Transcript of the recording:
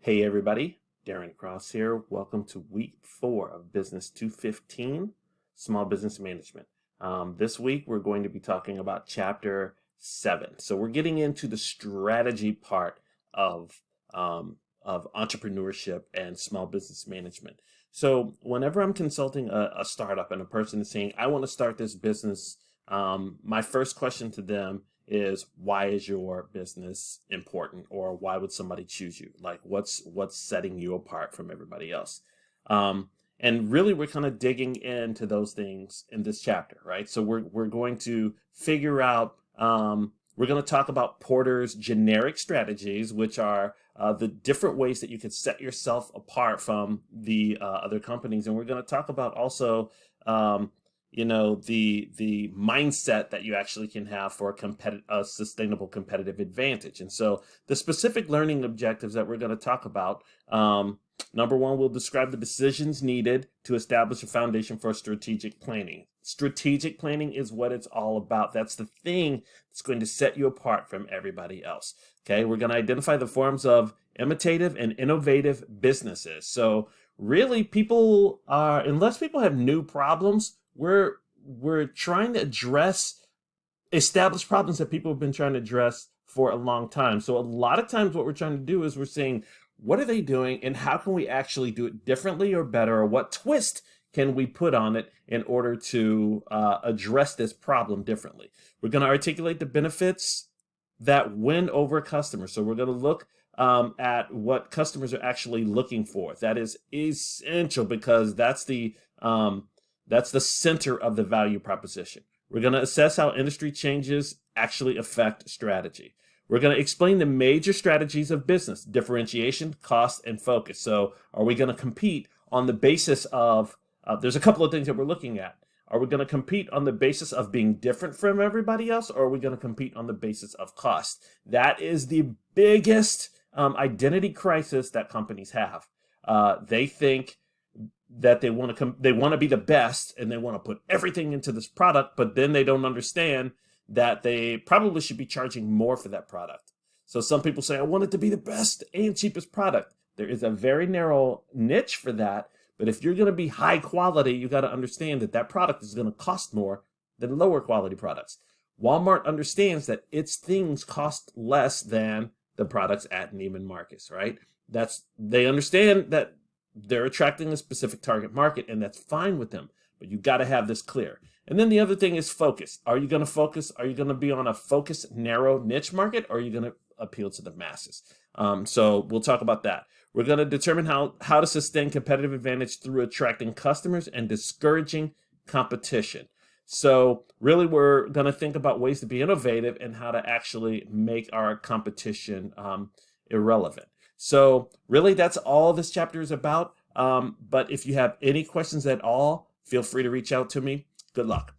Hey everybody, Darren Cross here. Welcome to week 4 of Business 215, Small Business Management. This week we're going to be talking about chapter 7. So we're getting into the strategy part of entrepreneurship and small business management. So whenever I'm consulting a startup and a person is saying, I want to start this business, my first question to them is, why is your business important, or why would somebody choose you? Like, what's setting you apart from everybody else? And really, we're kind of digging into those things in this chapter, right? So we're going to figure out. We're going to talk about Porter's generic strategies, which are the different ways that you can set yourself apart from the other companies, and we're going to talk about also. The mindset that you actually can have for a sustainable competitive advantage. And so the specific learning objectives that we're going to talk about, number one, we'll describe the decisions needed to establish a foundation for strategic planning. Strategic planning is what it's all about. That's the thing that's going to set you apart from everybody else. Okay, we're going to identify the forms of imitative and innovative businesses. So really, unless people have new problems, we're trying to address established problems that people have been trying to address for a long time. So a lot of times what we're trying to do is we're saying, what are they doing and how can we actually do it differently or better, or what twist can we put on it in order to address this problem differently? We're going to articulate the benefits that win over customers. So we're going to look at what customers are actually looking for. That is essential because that's the center of the value proposition. We're going to assess how industry changes actually affect strategy. We're going to explain the major strategies of business: differentiation, cost, and focus. So are we going to compete on the basis of, there's a couple of things that we're looking at. Are we going to compete on the basis of being different from everybody else, or are we going to compete on the basis of cost? That is the biggest identity crisis that companies have. They think that they want to be the best, and they want to put everything into this product, but then they don't understand that they probably should be charging more for that product. So some people say, I want it to be the best and cheapest product. There is a very narrow niche for that, but if you're going to be high quality, you got to understand that that product is going to cost more than lower quality products. Walmart understands that its things cost less than the products at Neiman Marcus, right? They understand that they're attracting a specific target market, and that's fine with them, but you got to have this clear. And then the other thing is focus. Are you going to focus? Are you going to be on a focused, narrow niche market, or are you going to appeal to the masses? So we'll talk about that. We're going to determine how to sustain competitive advantage through attracting customers and discouraging competition. So really, we're going to think about ways to be innovative and how to actually make our competition irrelevant. So really, that's all this chapter is about. But if you have any questions at all, feel free to reach out to me. Good luck.